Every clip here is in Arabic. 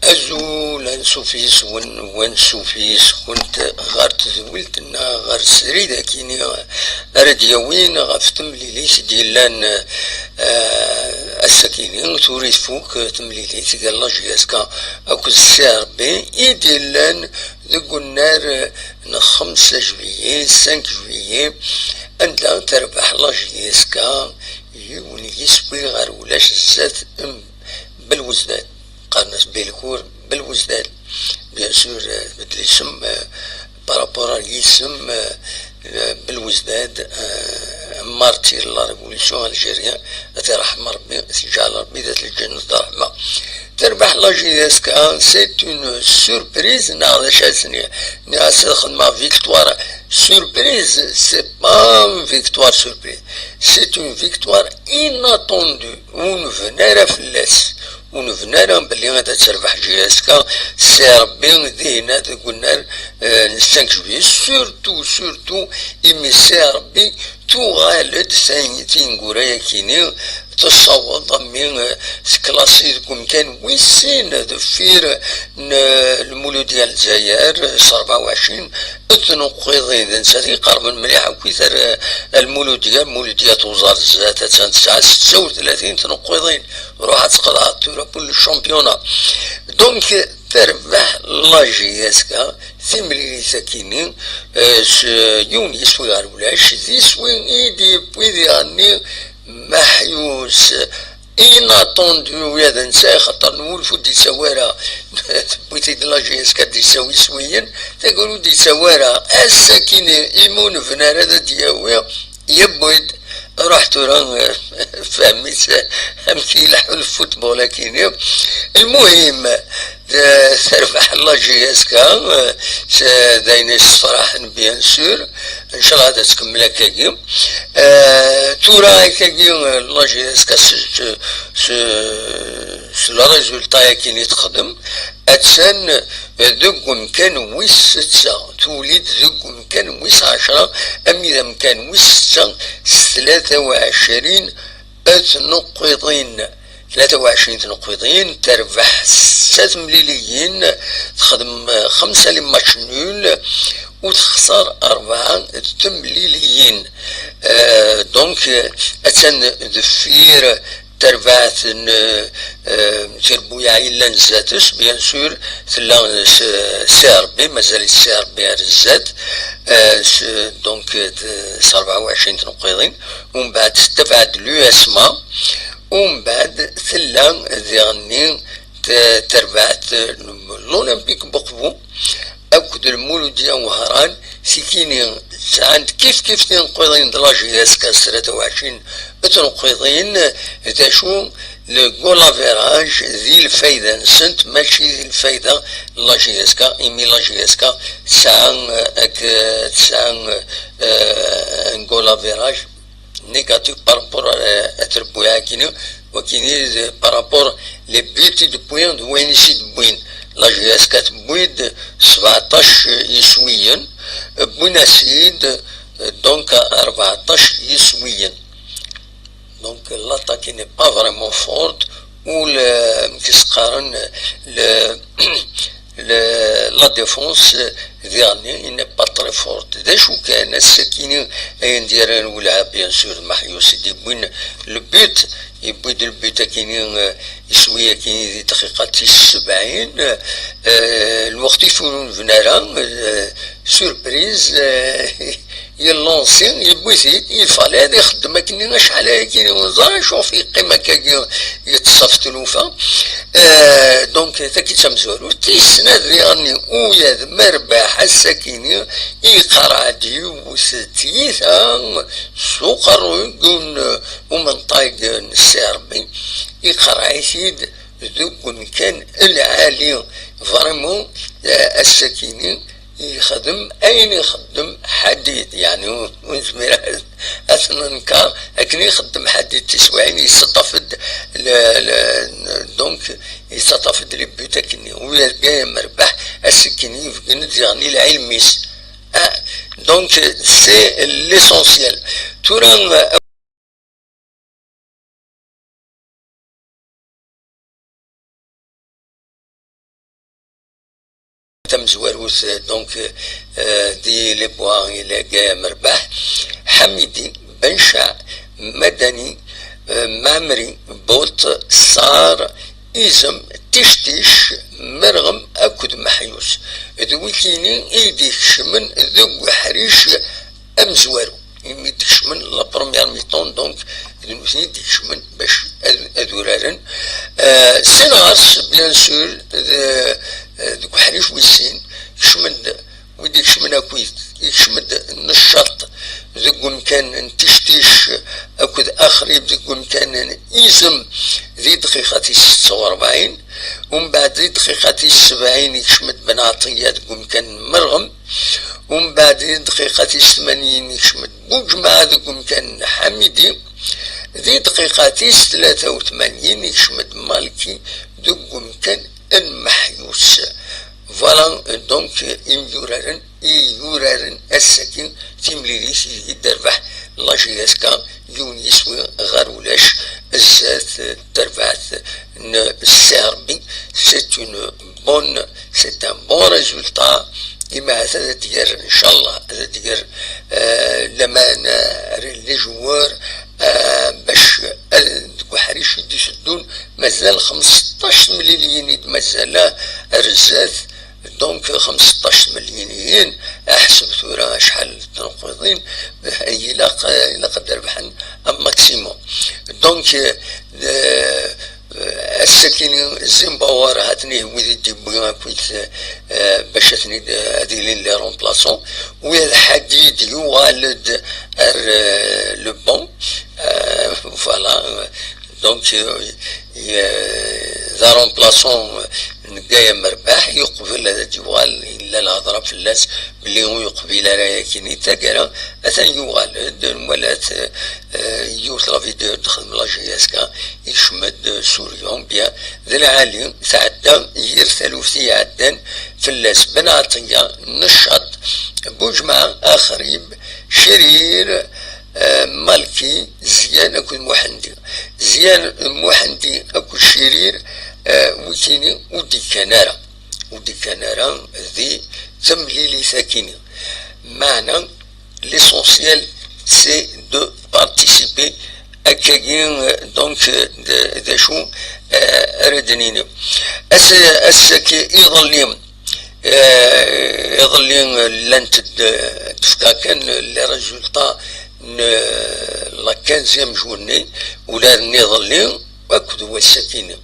أزول أنسوفيس وانسوفيس كنت غار تزولتنا غار سريدة كيني أرديوين غاف تمليليس ديالان السكينين توريد فوق تمليليس قال لا جياسكا أكو السعر بي إيديلان ذو النار 5 جويي 5 جويي أنت تربح لا جياسكا يوني يسوي غار ولاش الزات بالوزدان قارناش بيلكور بالوزدان بيان سور بدل اسم بارابورا الاسم بالوزداد مارتير لا ريفوليسيون الجيريان ترحم ربي جعل ربي ذات الجنة الرحمة تربح لا جياسكا سي اون سوربريز ناخذ شاسني ناس خدمة فيكتوار سوربريز سي با فيكتوار سوربريز سي اون فيكتوار اناتوندو اون فنارة فلاس ونفنانا بلي غادا تربح جياسكا سي ربي ذهنا قلنا نستنكشف سورتو إمي سي ربي تغالد ثانيتين قرايا كيني تصوض من كلاسي كان ويسين دفير المولود ديال الجزائر 24 تنقضين نساتي قرب مليح وكثر المولوديات وزارة الزات 36 تنقضين روح تقضى تورا الشامبيونا دونك تربح لا جياسكا ثملي ساكينين يوني يسوي غارولاش يسوي ايدي بويدي غني محيوس اناتوندو ويا نساء خاطر نولفو دي سوارا بغيتي لا جياسكا دي ساوي سويا تقولو دي سوارا الساكين ايمون فنار هذا دياوي يبويد رحت راه فهميت امشي يلحقوا الفوتبول كيني المهم تربح لا جياسكا دايناش فرح بيان سور ان شاء الله تكمل كاكي تورا كاكي لا جياسكا لا ريزولتا كيني تخدم اتسان ذوك مكان ويس 6 توليد ذوك مكان ويس 10 اذا مكان ويس 6 23 تنقيضين 23 تنقيضين تربح 6 مليليين تخدم 5 لماتش نول وتخسر 4 تمليليين دونك اتسان دفير تربعت تربويا إلا نزاتس بيان سور ثلا سي ربي مازال سي ربي رزات دونك 24 تنقيضين ومن بعد تبعد لو اسما ومن بعد ثلا ذيغني تربعت لولمبيك بقبو أكد المولودية وهران سكيني عند كيف تنقيضين دلا جياسكا 23 تنقيضين تاشو لو لافيراج ذي الفايدة نسنت ماشي ذي الفايدة لا جياسكا إيمي لا جياسكا تسعة نقول لافيراج نيجاتيف بارابور اتربويا كيني وكيني بارابور لي بيتي دو بوين دو وين يسيد بوين لا جياسكا تبويد 17 يسويا بوين اسيد دونك 14 يسويا دونك لاطاكي ني با فريمون فورت و كيسقارن لا ديفونس ديالني إن با تري فورت داشو كان السكيني ندير نولعها بيان سور محيوس يبوين لو بيت يبويد البيت كاينين يسويا كاين ذي دقيقة 79 الوقت يفونون فنارا سوربريز يلونسي يبويثي يفالي هذا يخدم كاين شحال كاين وزار شوف يقيم هكا يتصف تلوفا دونك تاكي تمزولو تيسنا ذياني ويا مرباح السكيني يقرا ديوستيثا سوقر ويقول ومن طايق السربي يقرا يسيد ذوك كان العالي فريمون السكيني يخدم أين يخدم حديد يعني ونزمير أثناء كان لكن يخدم حديد تسوعين يستفد دونك يستفد لي بيوتا كني ويا جاي مربح السكيني يعني العلميس دونك سي ليسونسيال توران تم زواروث دونك دي لي بوا الى جاي مرباح حميدي بنشع مدني مامري بوط صار إزم تشتيش مرغم أكد محيوس ذويكيني إيديش من ذو حريش أمزوارو يميدش من لا بروميير ميطون دونك يديش من باش أذورارن سيناس بيان سور ذو حريش ويسين يشمد ويديكش من أكويت يشمد النشاط ذو مكان تشتيش أكد آخر ذو مكان إيزم ذي دقيقة 46 ومن بعد ذي دقيقة 70 يشمد بنعطية ذو مكان مرغم ومن بعد ذي دقيقة 80 يشمد بوجمع ذو مكان حميدي ذي دقيقة 83 يشمد مالكي ذو مكان المحيوس فوالا دونك يورارن السكين تيمليليس يدربح لاجياسكا يونيسوي غارولاش الزات دربعت السربي سيت ان بون ريزولتا إما هذا ديال ان شاء الله هذا ديال لما نري لي جوار باش حريش يديسدون مازال 15 مليون مازال رزات دونك 15 مليونيين احسب ثورة شحال تنقضين الى قدر بحن ماكسيموم دونك السكين زيمباوار هاتني ويدي ديبوغا كويت باش هاتني هاديلين لي رومبلاسون والحديد يوالد لو بون فوالا دونك ذا رومبلاسون نقايا مرباح يقبل هذا جوال إلا الهضرة في الناس بلي هو يقبل رايا كيني تاكرا أثن يوال ولات يوت لا فيديو تخدم لا جياسكا يشمد سوريون بيان ذا العالي تعدى يرثلو في عدن في الناس بن عطية نشط بوجمع آخرين شرير مالكي زيان أكون محندي زيان محندي أكون شرير وكيني ودي كنارا ذي تمليلي ساكيني معنى ليسونسيال سي دو بارتيسيبي أكاين دونك داشو ردنيني أساكي يظلين لانت تفكا كان لي ريزولتا لا 15 جورني ولا نظلين وأكد هو السكينة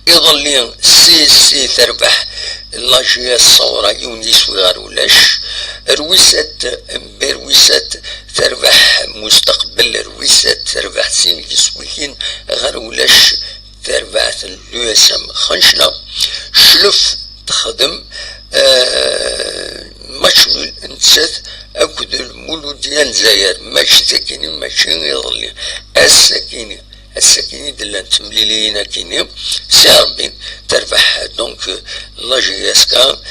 يظلين سي تربح لاجيا الصورة يونيس وغارولاش رويسات تربح مستقبل رويسات تربح سين يسويكين غارولاش تربح اليوسم خنشنا شلف تخدم مشمول انسات اكد المولود ديال زاير ماشي ساكيني ماشي يظلين السكيني دلان تمليلينا كيني ساربين تربح دونك لاجياسكا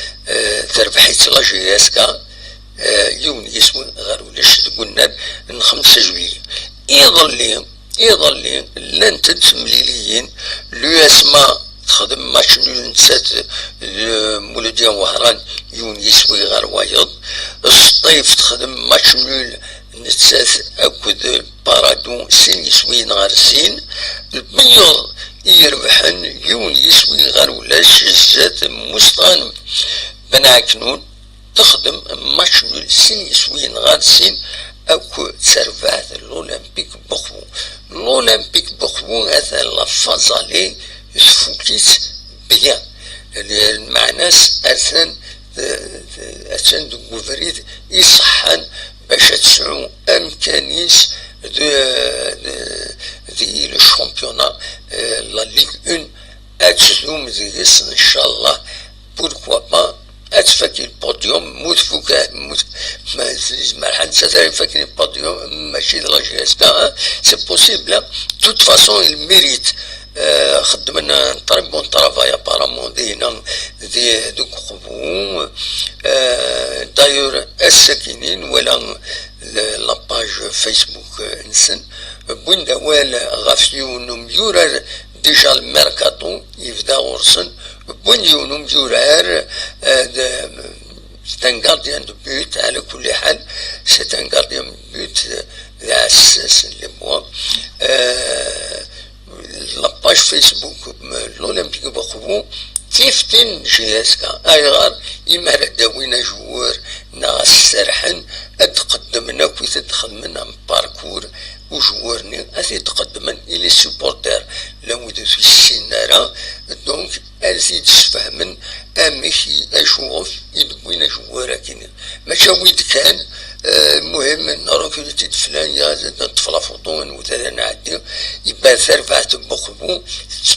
تربحيت لاجياسكا يوم يسوي غارولاش قلنا من 5 جويلية يظلين لان تمليليين لو اسما تخدم ماشنو نسات مولوديا وهران يون يسوي غار وايض الصيف تخدم ماشنو نسات اكد بارادون سين يسوي نهار سين البيض يربحن يون يسوي غار ولاش الزات مستان بنعكنون تخدم ماشنو سين يسوي نهار سين اكو تسرفات الاولمبيك بخو هذا لافازالي يسفوكيت بيان المعناس أثن دو غوفريد يصحن باش تسعو امكانيس دي لو شامبيونا لا ليغ اون اتسلوم ديس ان شاء الله بوركوا با اتفكي البوديوم موتفوكا ما حد فاكر البوديوم ماشي لا جيسكا سي بوسيبل توت فاسون الميريت خدمنا طريب بون طرافاي ابارامون دينا دي دوك خبو دايور الساكنين ولا لاباج فيسبوك نسن بون دوال غافيون ميورر ديجا الميركاتو يبدا غرسن بونيونو مجورار c'est un gardien de but على كل حال c'est un gardien de but ذا عساس اللي هو لاباج فيسبوك الأولمبيك بخبو تيفتن جياسكا أيغار إما داوينا جوار ناس سرحن أتقدمنا كي تدخل منا باركور وجوارني أثي تقدمن إلي سوبورتر لو في السينارة دونك أزيد تفهمن أمشي أشوف يدوينا جوارا كيني ماشا ويد كان المهم نروكولتي فلان يا طفله فوطون وثلاثة نعدي يبان ثرفع تبخبو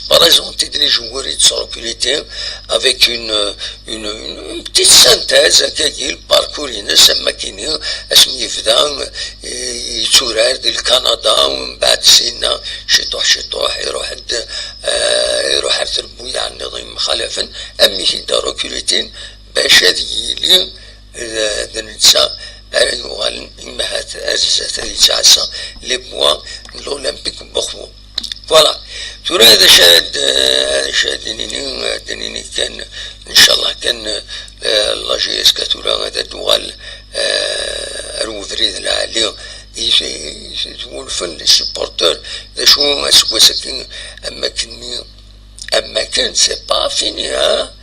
تبريزونتي دي جواري تسروكوليتي افيك اون بتيت سانتاز هكاكي الباركور ينس اما كيني اسمي يفدا يتورار ديال كندا ومن بعد سينا شطوح يروح يروح تربو يعني نظام مخالفا امي هي داروكوليتين باش هذه لي ننسى يغال إما هات أجزاء اللي تعسى لي بوا الأولمبيك بخو فوالا ترى هذا شاد دنيني كان إن شاء الله كان لا جي اس كاتورا هذا دوال روفريد العالي يقول فن لي سبورتور ذا شو اسكو ساكن أما كان سي با فيني ها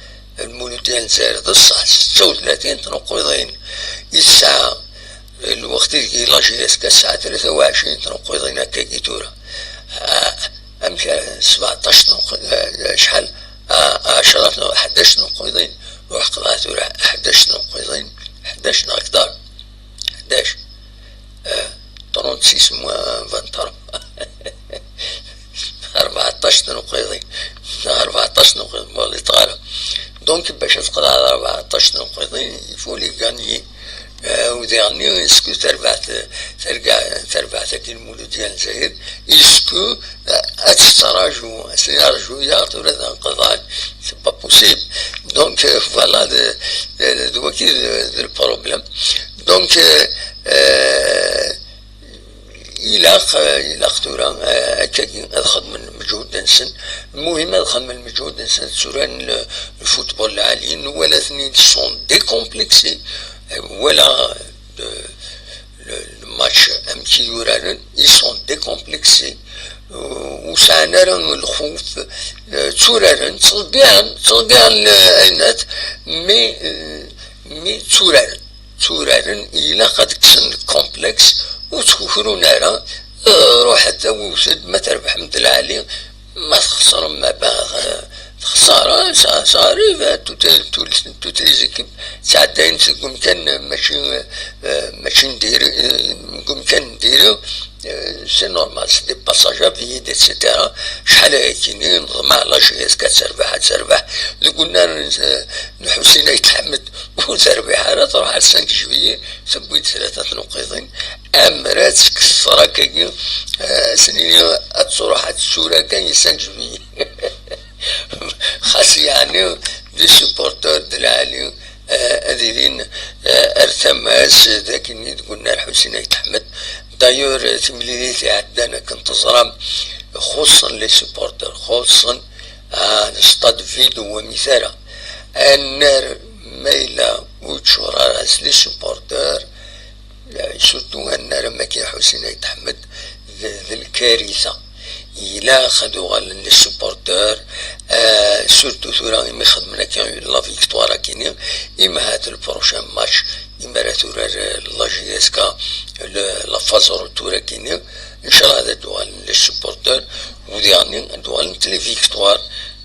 المولود ديال الجزائر الصح 36 تنقيضين الساعة الوقت اللي لاجي اسكا الساعة 23 تنقيضين هكا كيتورا امشي 17 شحال 10 11 تنقيضين روح قضات ولا 11 تنقيضين 11 اكثر 11 36 موان 23 14 تنقيضين 14 تنقيضين واللي طالع دونك باش تقضى على 14 تنقيضين يفولي غانيي وديرني اسكو تربعت كي المولود ديال الجزائر اسكو اتستراجو سيرجو يارت ولا تنقضى سي با بوسيبل دونك فوالا دوكي البروبليم دونك إلا تورا هكاكي أدخل من مجهود نسن المهم أدخل من مجهود نسن سوران الفوتبول العاليين ولا اثنين سون ديكومبلكسي ولا الماتش أمكي يورانن يسون ديكومبلكسي وسعنا الخوف تورارن تصلبيان أينات مي تورارن إلا قد كسن كومبلكس وتكفروا نارا روح حتى وسد ما تربح من العالي ما تخسر ما باغ خسارة صاري توت لي زيكيب ساعتين تقوم كان ماشي ندير نقوم كان نديرو سي نورمال سي دي باساج افيد اكسيتيرا شحال هاكيني نظمع لاجي اس كتربح اللي قلنا حسين يتحمد وتربح راه تروح على 5 جويي سبويت 3 نقيضين امرات كسرا كاين سنين تروح على الشورى كاين 5 جويي خاص يعني دي سبورتور ديال العالي اديرين ارتماس ذاك اللي قلنا الحسين يتحمد دايور تمليليتي عندنا كنت زرام خصوصا لي سبورتر خصوصا ستاد فيدو ومثاله النار مايله وتشورا راس لي سبورتر سورتو النار ما كاين حسين يتحمد ذي الكارثه إلا خدو غال لي سبورتور سورتو ثورا إما خدمنا كان لا فيكتوارا كيني إما هاد البروشان ماتش إما راه ثورا لا جي اس كا لا فاز روتورا كيني إن شاء الله هذا دوال لي سبورتور ودياني دوال لي فيكتوار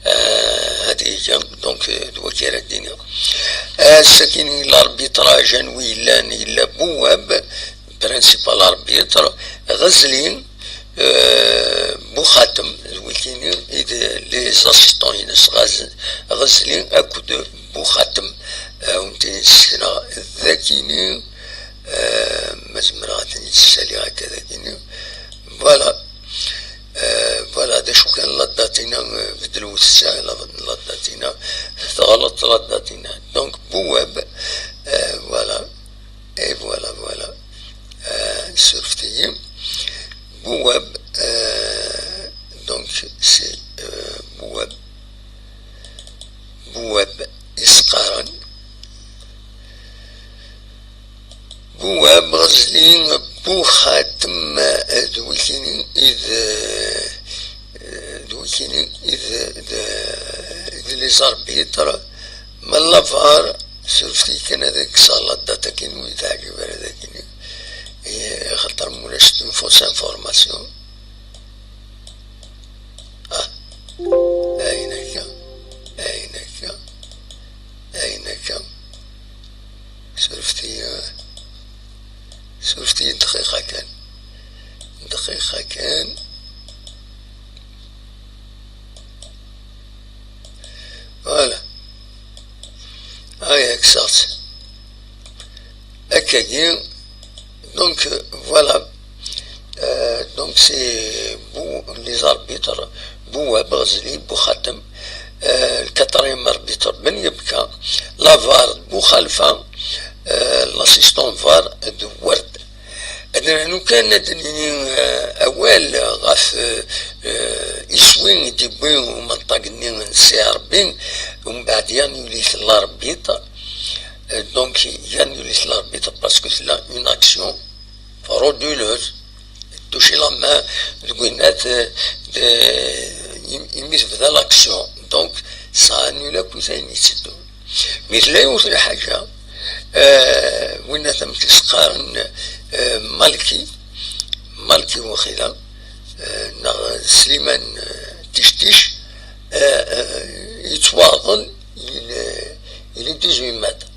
هادي هي دونك دوكي راه الدنيا ساكيني لاربيتراج ويلان إلا بواب برينسيبال اربيتر غزلين بوخاتم زويكيني لي زاسيستون ينس غزلين اكود بوخاتم ونتي السنة ذاكيني مزمرات نتسالي هكذا كيني فوالا هذا شو كان لداتينا بدلو الساعة لداتينا تغلط لداتينا دونك بواب فوالا اي فوالا سورفتي بواب دونك سي بواب بواب إسقارا بواب غزلين بو خاتم دوكيني إذ لي زاربيتر من لافار سرفتي كان هذاك صالات داتا كين ويتعجب على ذاك خاطر مولاش فوس انفورماسيون أينك سرفتي دقيقة كان فوالا هاي اكسات هكاكي دونك فوالا دونك سي بو لي زاربيتر بواب غزلي بو خاتم الكاتريم اربيتر بن يبكى لافار بو خلفه لاسيستون فار دو ورد أنا كان أول غاف إسوين ديبين ومنطقة نسيربين ومن بعد يولي الأربيط دونك يولي الأربيط باسكو سلا اون أكسيون فرودولوز توشي لا مان الكوينات يميت بدا لاكسيون دونك سا انولا كوزاين يتسدو ميت لا يوصل حاجة وين تم تسقارن مالكي وخيلا سليمان تشتيش يتواضل إلى 18 متر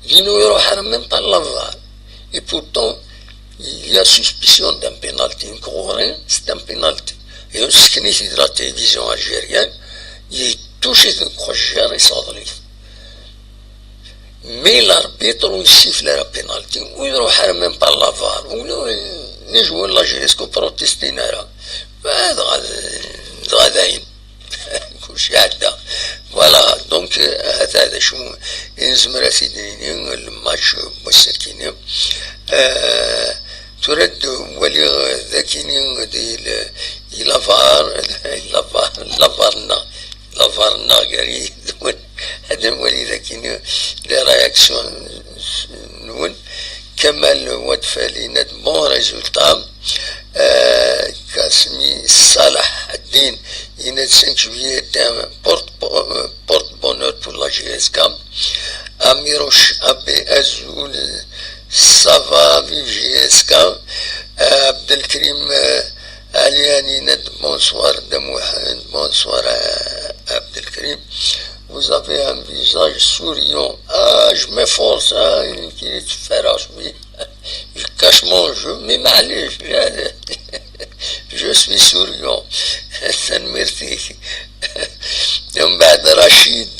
لأنه يروح من طال لافار et pourtant il y a suspicion d'un pénalty incohérent, c'est un pénalty et on se connaît de la télévision algérienne il touche le crochet et صادلي مي الاربيتر يسيف لها بينالتي ويروح من طال لافار ونجوا لاجيريسكو بروتيستينا راه هذا غاداين كلشي عدا فوالا دونك هذا شو ينزمر سيدني الماتش مسكيني ترد ولي ذاكيني ديال لافارنا قريب هذا ولي ذاكيني لي رياكسيون نون كمال ودفالي ند بون ريزولتا كاسمي صالح الدين يناد 5 جويي بورت بونور بور لا جي اس كام اميروش ابي ازول سافا في جي اس كام عبد الكريم علياني ند بونسوار دموحن بونسوار عبد الكريم vous avez un visage souriant. Ah, je m'efforce, qui est féroce, oui. Je cache mon jeu, mais malais, je suis souriant. Ça ne merci. Rachid,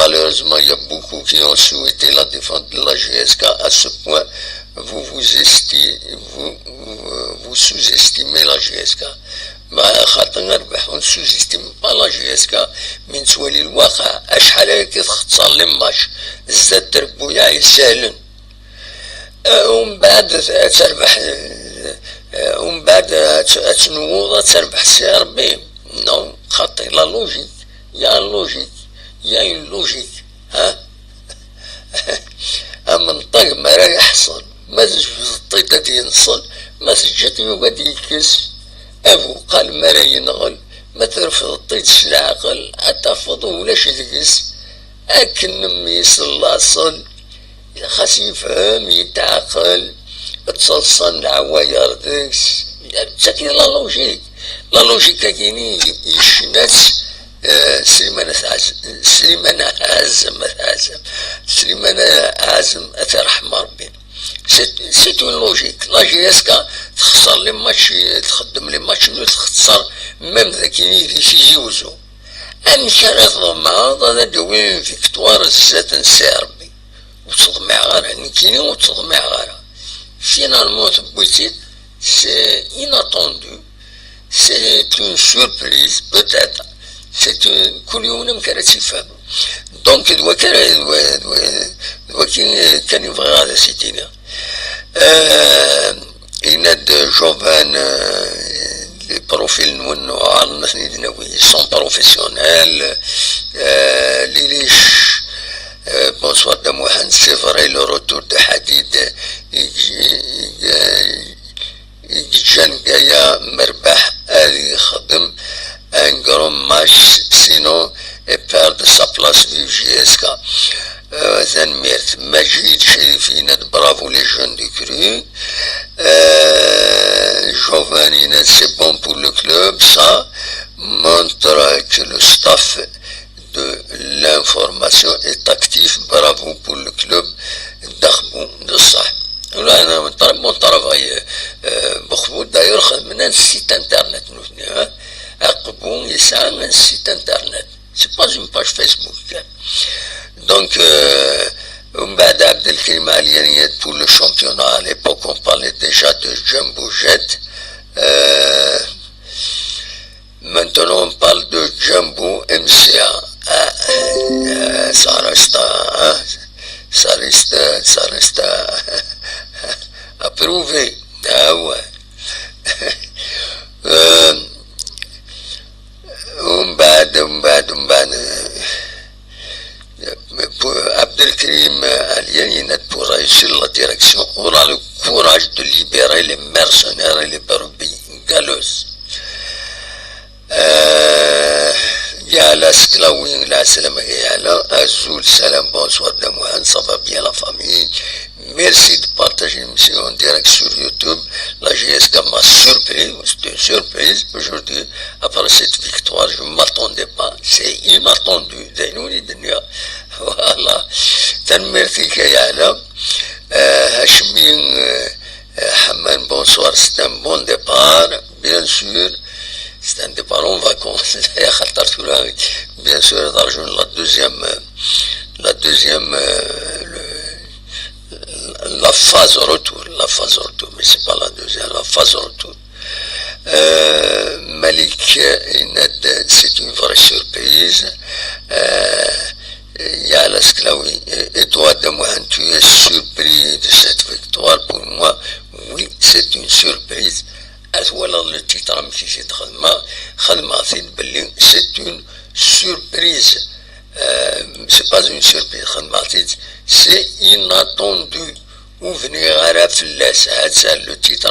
malheureusement, il y a beaucoup qui ont souhaité la défense de la GSK. À ce point, vous sous-estimez la GSK. ما خاطر نربح ونسوزيستيم با لا جي اس كا من توالي الواقع اشحال هكا تختصر لي ماتش زاد تربويا يسهلن ومن بعد تربح ومن بعد تنوض تربح سي ربي نو خاطر لا لوجيك يا لوجيك يا اون لوجيك ها من طق ما راه يحصل ما زج في الطيطه ينصل ما سجت يقعد يكس أبو قال ما راه ينغل ما ترفض الطيتش العقل أتفض ولاش تقس أكن ميس اللاصل خاص يفهم يتعقل تصلصن العواير داكس تاكي لا لوجيك كاينين يشناس سليمان عازم أترحم ربي سي اون لوجيك لا جي اس كا تخسر لي ماتش تخدم لي ماتش تخسر ميم ذاكيني اللي يجوزو ان شرط مع هذا دوين فيكتوار زات نسيربي وتصدمي غير كيني وتصدمي غير فينالمون تبويتيت سي اناتوندو سي اون سوربريز بوتيتر سي كل يوم كانت تفهم دونك دوا كان يبغي هذا سيتينا يناد جوفان لي بروفيل نونو على الناس ندناوي سون بروفيسيونيل ليش bonsoir de Mohamed, c'est vrai le retour de Hadid يجان جايا مربح هذه خدم un grand match sinon et perdre sa place du JSK. Mérite Majid Chérifine, bravo les jeunes du cru. Giovanni, c'est bon pour le club, ça montre que le staff de l'information est actif, bravo pour le club d'Arbou de ça. Mon travail beaucoup d'ailleurs خدمنا un site internet nous Arbou يسعى un site internet, c'est pas une page Facebook. Donc بعد عبد الكريم عليانيات pour le championnat, à l'époque on parlait déjà de Jumbo Jet. Maintenant on parle de Jumbo MCA. Ça reste approuvé. Ah ouais. Abdelkrim Aliani pour réussir la direction aura le courage de libérer les mercenaires et les brebis galeuses. يا لاسكلاوين لا سلام يا Azul salam bonsoir de moi, ça va bien la famille. Merci de partager l'émission en direct sur YouTube. La GSK m'a surpris, c'était une surprise aujourd'hui. Après cette victoire, je ne m'attendais pas. C'est inattendu. Voilà. Merci Kayala. Hachmin Haman, bonsoir. C'est un bon départ, bien sûr. C'est un départ en vacances. Bien sûr, la deuxième, la phase retour, mais c'est pas la deuxième, la phase retour. Malik Ined, c'est une vraie surprise. Ya Lasklaoui, et toi de moi, tu es surpris de cette victoire. Pour moi, oui, c'est une surprise. Le titre c'est une surprise. C'est pas une surprise, c'est inattendu. Ou venir à la flèche, le titre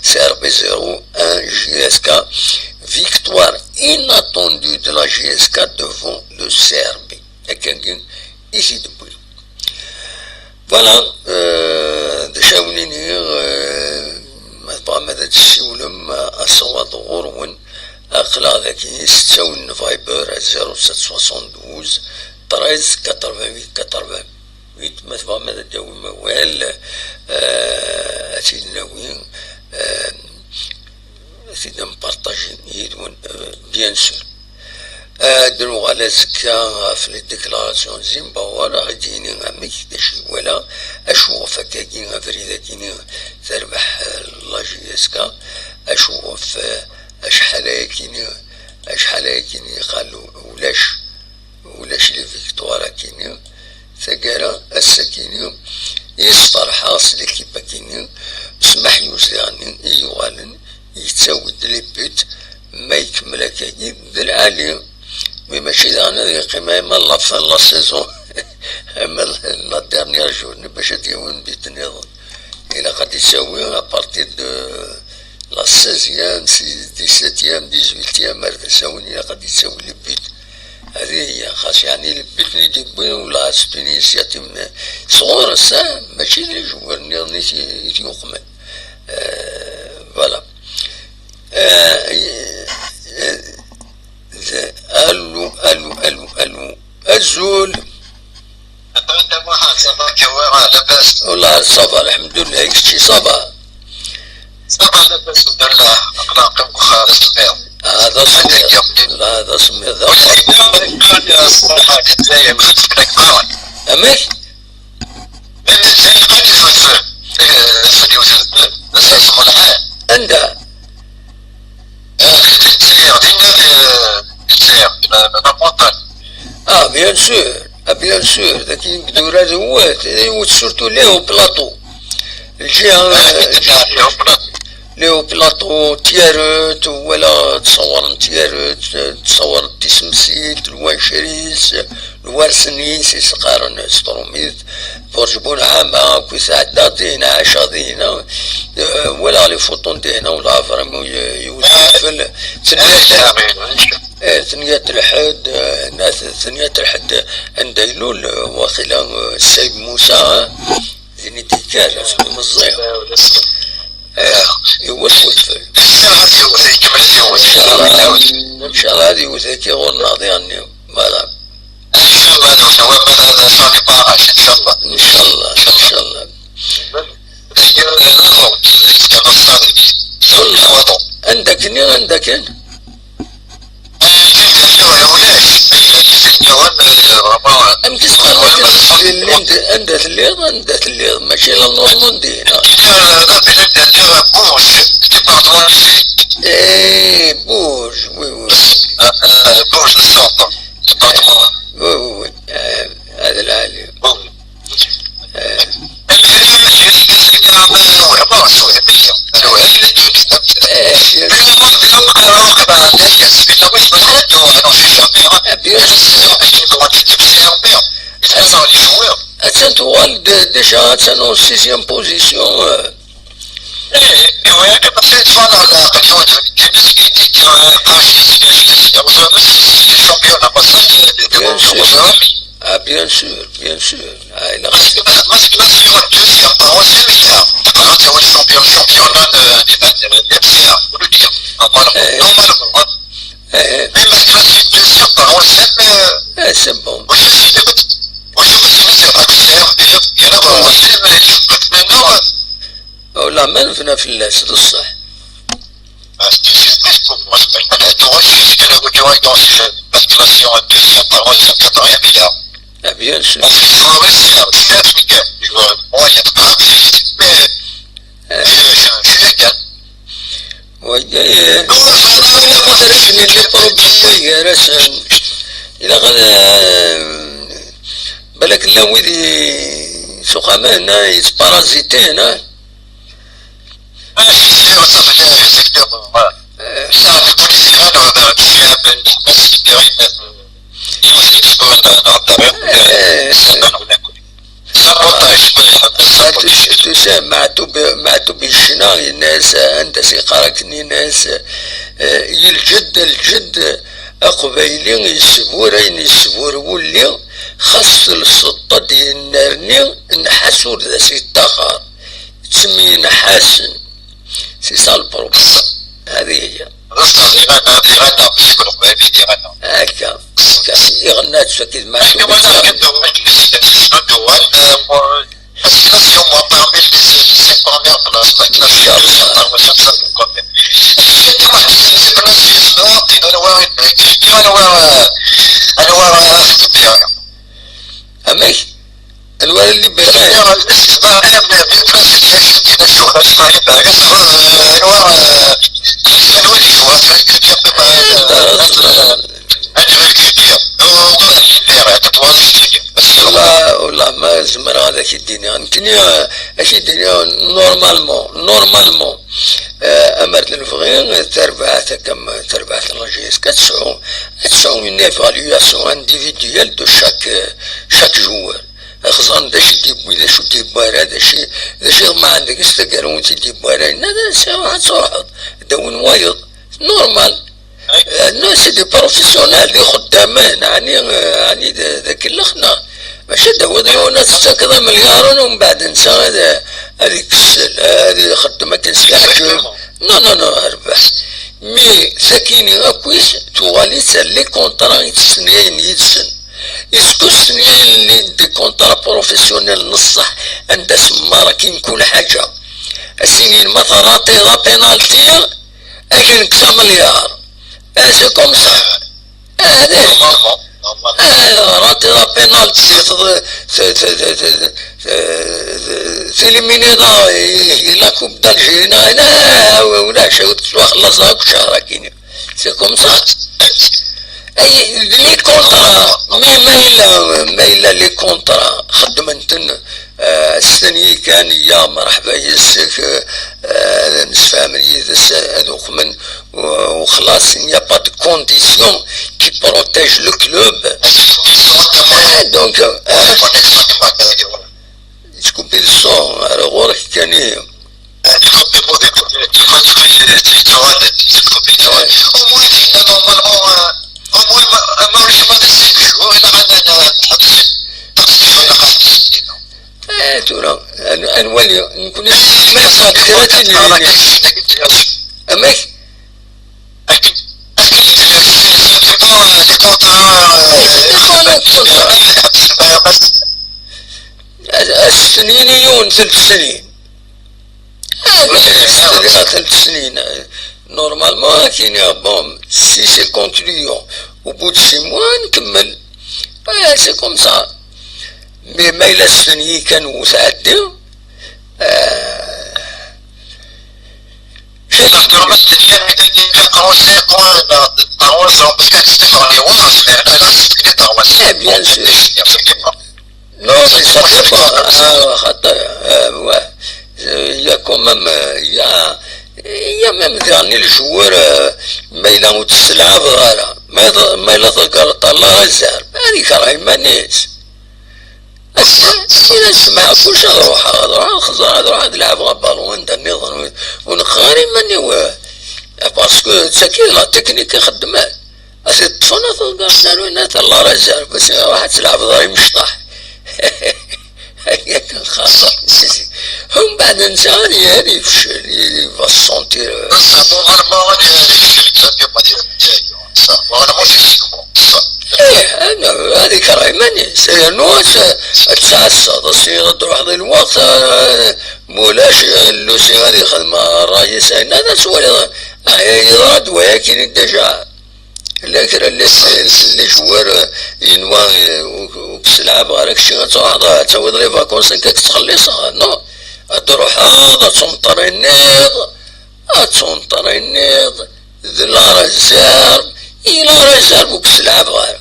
c'est RB0, 1 JSK, victoire inattendue de la JSK devant le CRB. Et quelqu'un ici depuis. Voilà, déjà on est مدد السولم أصوات غرون أقلع ذاكي ستساون فايبر 0772 13 88 88 مثلا مدد داوي موال أتيناوين أتينا مبارطاجين يدون بيان سور دلو على زكا في الديكلاراسيون زيمبابوي راه غاديين عميك داشي ولا اشوف كاين فريده كاين تربح لا جي اس كا اشوف اشحال كاين قالوا ولاش لي فيكتوار كاين ثقاله السكينه يصفر حاصل ليكيبا كاين سمح يوزياني يوالن يتساود لي بيت ما يكمل كاين العالي mais ماشي انا قيمه ما لا فان لا سيزون اما لا ديرنيير جورني باش ديون بيت نظام الى قد يساوي ابارتير دو لا 16 17 18 مرة يساوي قد يساوي لي بيت هذه هي خاص يعني البيت اللي يجيبوه ولا سبينيسياتيف صغار سا ماشي لي جوار نيت يقمن فوالا الو الزول والله صافا الحمد لله يكشي صافا لاباس الحمد لله اخلاقي وخالص الماء هذا سمير هذا سمير الصراحه الجزائر خدت لك قاون امك الجزائر قاعد يتوفر بس اسمه العام عندها الجزائر الجزائر bien sûr ذاك يقدر هذا هو سورتو ليه بلاطو الجهه ليو بلاطو تياروت ولا تصور تياروت تصور تيسمسيت الوانشريس الوارسنيس يسقارن ستروميت برجبون عامة كويس عدادين عشادين ولا لي فوتون دينا ولا فريمون يوسف ثنية الحد ناس ثنية الحد عند يلول واخلا السيد موسى زيني تيكال مزيان يوسف ان شاء الله هذه يوسف يغور ناضياني ماذا ان شاء الله هذا صار نقاش ان شاء الله ان شاء الله ان شاء الله عندك أم تسمع عندك الليض ماشي للنورماندي ايه بورج بورج للسلطة وي هذا العالي Saint-Ouen déjà en 6e position. Ah, bien sûr, bien sûr. Ah, il a c'est bon. ولا ما فينا في الاسد الصح bien sûr إلى بالك لا ويدي سقما هنا يتبارازيتي هنا معتو بالجنا الناس عند سيقاركني ناس الجد أقبيلي يسبور ولي خاص السلطة ديال النارني نحاسو ذا سيتاخر تسمي نحاسن سي سا البروبليم هذه هي هكا يغنى تفكر معتو أمي الوالد اللي بغاه والله ما زمر هذاك الدنيا يمكن اش الدنيا نورمالمون امرت الفغين تربعت كم تربعت الرجيس كتسعو من ايفالياسيون انديفيديال دو شاك جوار خصان داش ديبوي داش ديبوار داش ما عندكش تقارون ديبوار هذا صراحة دون وايض نورمال نو سي دي بروفيسيونال اللي خدامان يعني ذاك اللخنا ماشي داو ناس هكذا مليارون ومن بعد نسى هذيك السل هذه خدمة تنستعجب نو اربح مي ساكيني غاكويس توالي لي كونطرا يتسنيين يتسن اسكو السنيين اللي دي كونطرا بروفيسيونيل نصح عند سمارة كاين كل حاجة السنين مثلا طيغا بينالتي اجي نكسا مليار سي كوم سا هذا راتي لا بينالتي سيليمينيدا لا كوب دالجينا هنا ولا شو تسوى خلصها كل شهر كاين سي كوم سا اي لي كونترا ما الا لي كونترا خدمتن السني كان يا مرحبا يسك نسفهم يدس هذوك من وخلاص il n'y a pas de condition qui protège le club donc تكوبي الصون على غورك كان تورا نولي نكون ما صار 30 اماك السنين يون 3 سنين 3 سنين نورمالمون كاين بون سي سي كونتينيون au bout de 6 mois نكمل سي كوم سا مي ما إلا السنية كانوا تعدي bien sûr. Non, mais ça fait pas. Il y a quand même, il y a même dernier le joueur, mais il a موت السلعة صغيرة ما إلا ذكرت الله الزهر هذيك راهي مانيش إذا سمع كلشي نروح نروح نلعب بالون ندير ونخاري ماني باسكو تساكي لا تكنيك خدمات أسي الطفنة تلقى نات الله رزق بس واحد تلعب ضاي مشطح هي كان خاطر هم بعد انسان هذه فشل فالسونتير هذيك راهي ماني سيرنوس تسعسى تصير تروح ذي الوقت مولاش اللوسي هذه خدمة الرئيس هذا سوالي يراد ولكن الدجاج لكن اللي جوار ينوى وكسلعب غيرك شي تروح تسوي لي فاكونس كتخلصها نو تروح تسونطرينيض لا رزار إلا رزار وكسلعب غير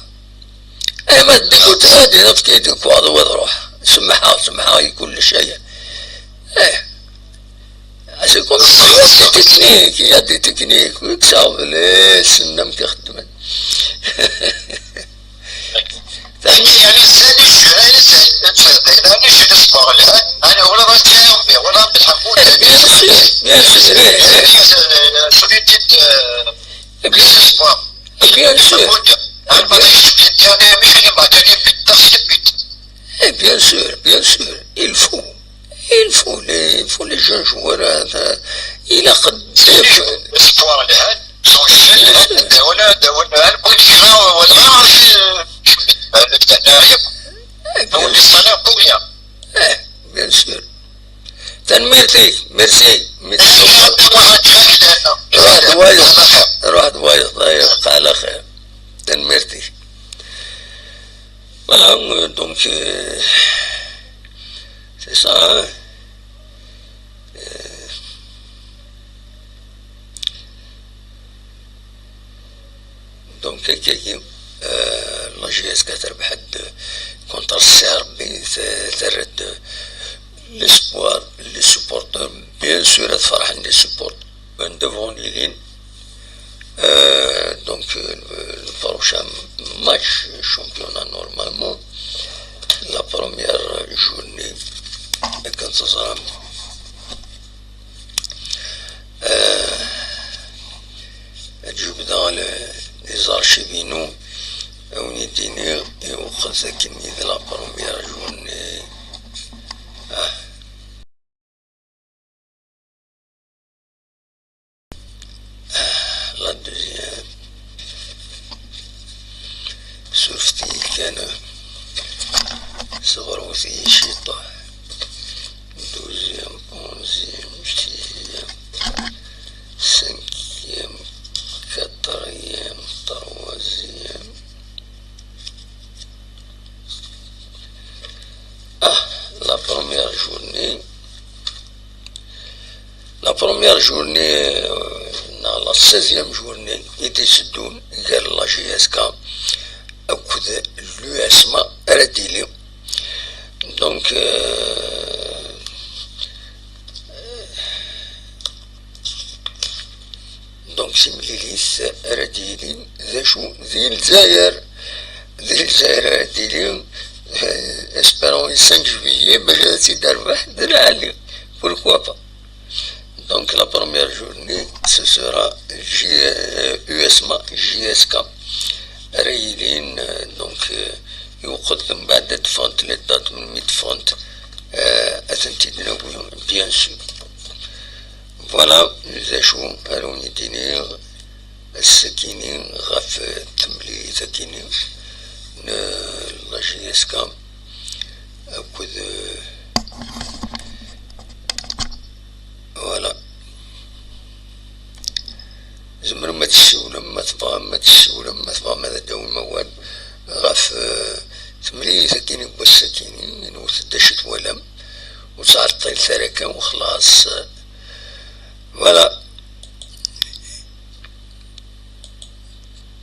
ما تدقو تهدي نفس كيدك واضي وتروح سمحها كل شيء عشان تكنيك يدي تكنيك ويكساو ليش النم كيخدمن يعني الثاني انا ولا بتاعهم ولا بتحبون bien sûr, il faut les jeunes joueurs il a espoir ولا bien sûr merci روح دوايض يبقى على خير تنمرتي voilà donc c'est ça donc المجلس كتربح حد كونتر السيربي ترد l'espoir les supporters bien sûr تفرح عندي سبورت من devant les lignes donc le prochain match championnat normalement la première journée كانت تظهر تجيب dans les archivines on est dîner et on خذ de la première journée la deuxième شفتي كان صغر وفي شيطة دوزيام أونزيام شتيام سنكيام كتريام تروازيام la première journée la 16e journée يتسدون قال لا جي اس كا أكد لو اسما رديلي دونك دونك سيمليليس رديلي ذا شو ذي الجزائر رديلي اسبرون 5 juillet باش تيدار واحد العالي pourquoi pas. Donc la première journée ce sera USMA JSK رايلين دونك يقدم بعد دفونت للدات من 100 فونت أثنتي دناوي بيان سور. فوالا زاشو أروني ديني السكيني غاف تملي سكيني لا جي اس كا أكد فوالا زمر ما تشولا ما تبغى ماذا داوي موال غاف تملي سكيني والسكيني وتدشت ولم وصار طيل ثركة وخلاص. فوالا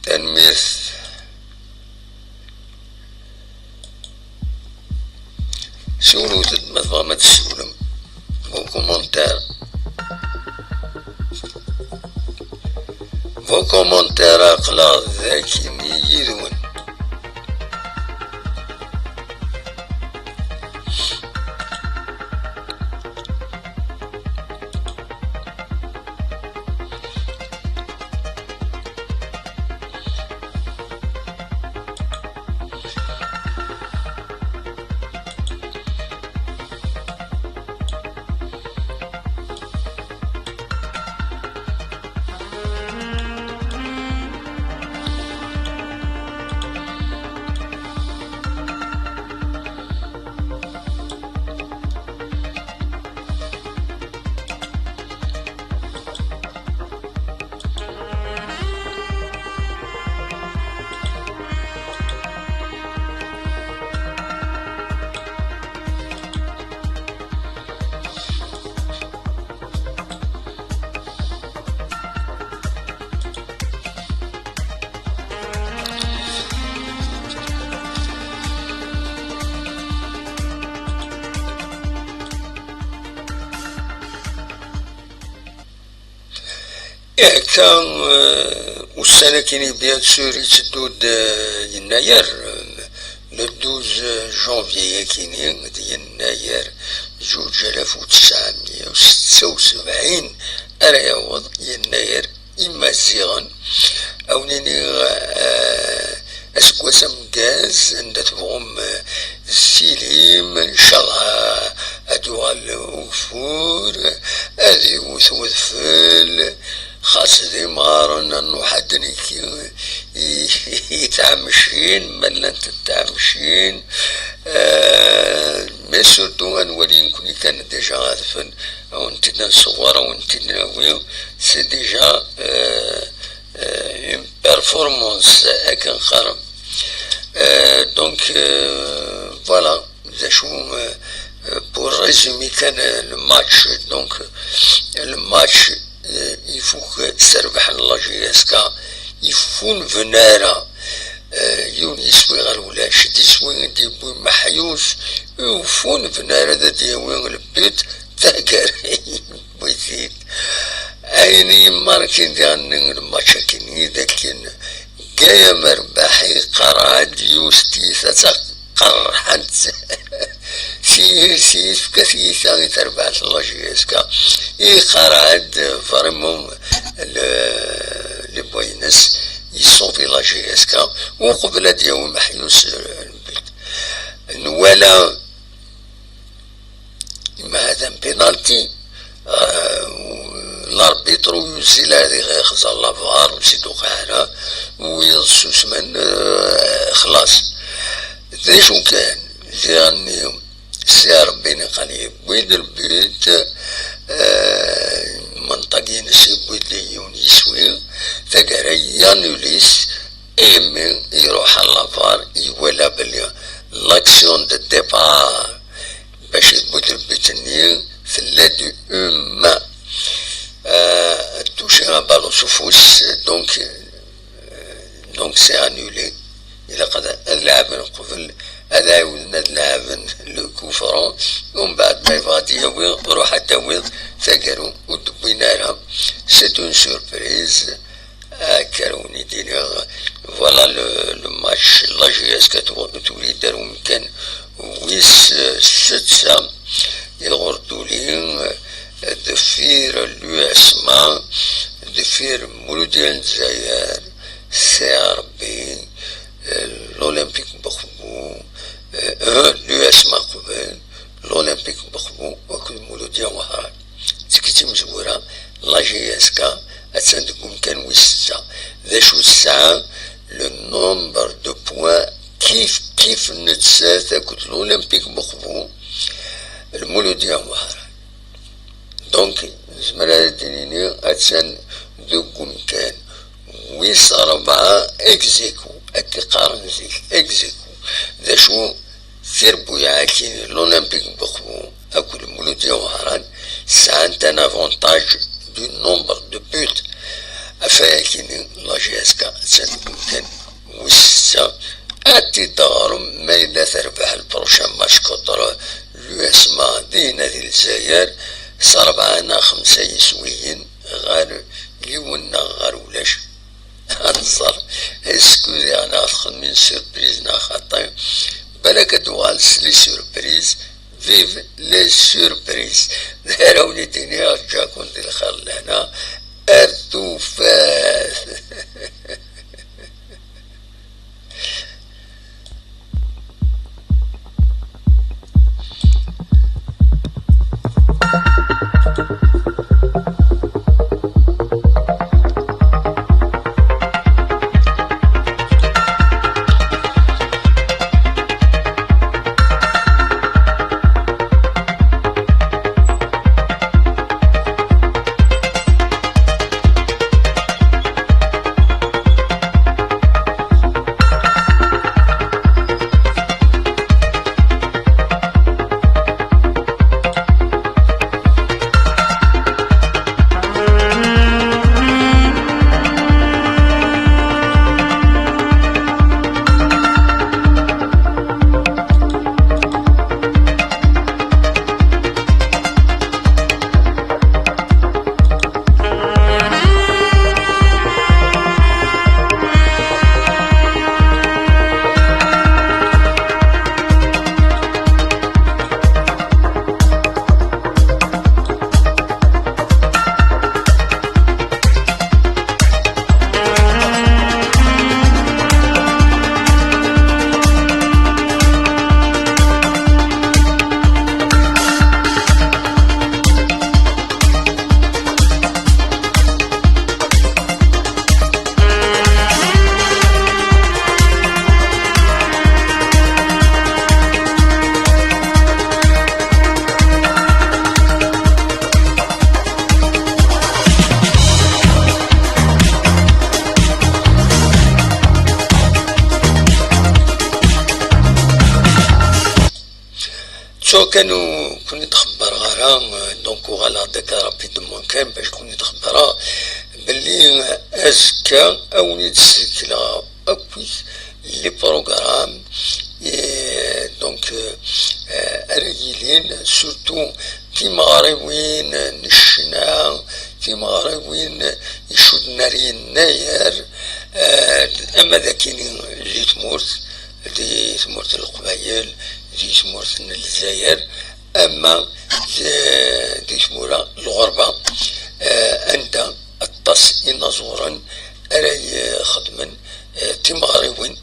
تنميث سولو تدمث ما تسولم فو كومونتير أقلا ذاكي يجيدون. كان والسنة كيني بيان سور يتدود يناير لو 12 جونفيي كيني يناير 2976 أرياوض يناير إمازيغن أو نيني أسكواسا مكاز عند تبغم السيليم إن شاء الله أدوال وفور أذي وثوثفل خاص ذي مارن أنو حدني يتعمشين ملا تتعمشين مي سورتو أنوالين كوني كان ديجا غادفن أو نتدنا صغارة ونتدنا ويو سي ديجا une performance هكا نخرم. دونك فوالا زاشو pour résumer كان الماتش. دونك الماتش il faut que سربح لا جي اس كا يفون فنارا يون يسوي غير ولا شد يسوي ديبوي محيوس يفون فنارا ذا ديوين البيت تاكر بيزيد أيني ماركين ديان الماتشاكيني ذاكين جاية مرباحي قراد يوستي قرحنت سيس كثير ثاني تربعة الله جيسكا قراد فرمهم لبوينس يصوفي لا جيسكا وقبل ديو محيوس البيت ولا ما هذا بينالتي الاربيترو ينزل هذه غير خزر لافار وسيدو قاعنا وينصوص من خلاص ذي شو كان يعني سي ربي قليب ويد البيت منطقين يسيبوا لي يسوي ثقري يانوليس ايمن يروح لافار يولا بلي لاكسيون دو ديبار باش يبود البيت النيل في اللادي touché un ballon sous fausse, donc دونك سي انولي. إلا قد اللعب من قبل هذا عاودنا نلعب لو كوفرون، ومن بعد ما يبغى يويض روح تاويض ثقلو ودبينا لها. سي اون سوربريز. كاروني دينا فوالا لو ماتش لا جي اس كتولي دارو مكان ويس ستة يغردو لي دفير لو اسما دفير مولوديال الجزائر سي ربي الأولمبيك بخبو لو اسما قبل الأولمبيك بخبو وكل مولوديا وهران تكتي مزورة لا جي اس كا أتصدقون كان ويستا ذا شو الساعة لو نومبر دو بوان كيف نتسات كنت الأولمبيك بخبو المولوديا وهران. دونك زمرا دينيني أتسن دوكم كان ويس 4 اكزيكو أكي قارن زيك اكزيكو ذا شو ثيربو يعاكين الأولمبيك بخبو أكو المولوديا وهران سانت ان افونتاج du nombre de buts أفاكين لا جي اس كا تسن كان ويستا أتي دارم ما إلا تربح البروشان ماتش كتر لو اسما دي نادي الجزائر 4-5 يسويين غير يونا غير ولاش هنصر اسكوزي انا ادخل من سوربريز خاطر بالك دوالس لي سوربريز فيف لي سوربريز داراوني ديني رجع كنت الخير لهنا التوفاز. شو كانوا كوني تخبر غرام دونك وغالا داك رابيدمون كان باش كوني تخبرها باللي ازكا اوني تسلكلا اكويس لي بروغرام دونك رجلين سورتو في مغربين نشنا في مغربين يشود نارين ناير اما ذاكين اللي تمورت القبايل دي تمورت الجزائر اما دي تمورا الغربة عند الطاس نزورا اراي خدما تي مغربين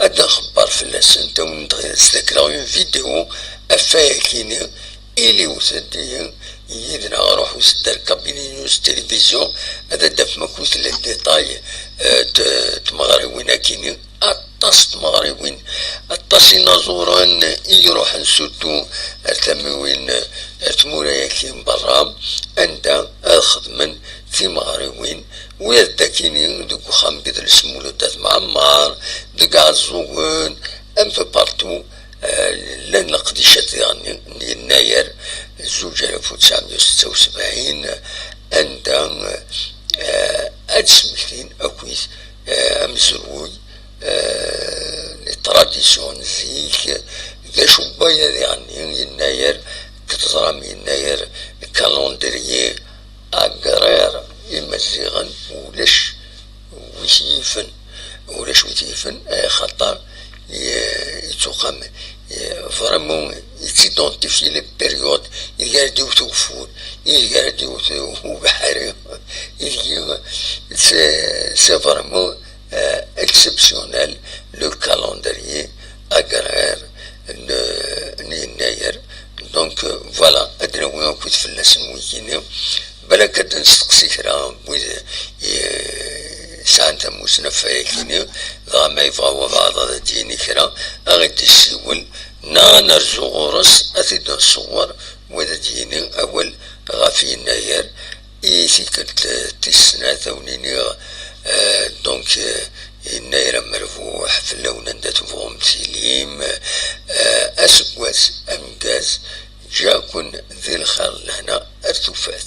هذا خبر في اللسان تو نستكلاو فيديو افاكيني إلي وسدي يدنا روح وسدر كابيني نيوز تلفزيون هذا داف مكوث للديتاي تمغربين كيني الطاس تمغربين الطاس نزوران يروح نسوتو التموين تمورايا كين برا عند خدما في مغربين ويدكيني دوك خام بيدر سمولو دات معمار دوك عزوغون ان في بارتو لان القديشات يعني يناير 1976 عند أدسمتين أكويس مزروي لي تراديسيون زيك ذا شوية يعني يناير كتزرام يناير الكالندريي أقرار يمزيغن ولاش ويتيفن خطر يتوقم فريمون يتيدونتيفي لي بيريود يقارديو توفون يقارديو بحري سي فريمون اكسبسيونيل لو كالندريي أقرار يناير دونك فوالا ادنا وين كنت في الناس ويكيني بلا كد نستقسي كرا سانتا موسنا فايكيني ضا ما يفاو بعض ديني كرا اغيد السيول نرزو غورس اثيد نصور وذا ديني اول غافي يناير ثيكلت تسنا ثونيني دونك يناير مرفوح في اللون ندات فوم سليم اسكواس امكاز جاكن ذي الخال هنا ارتفات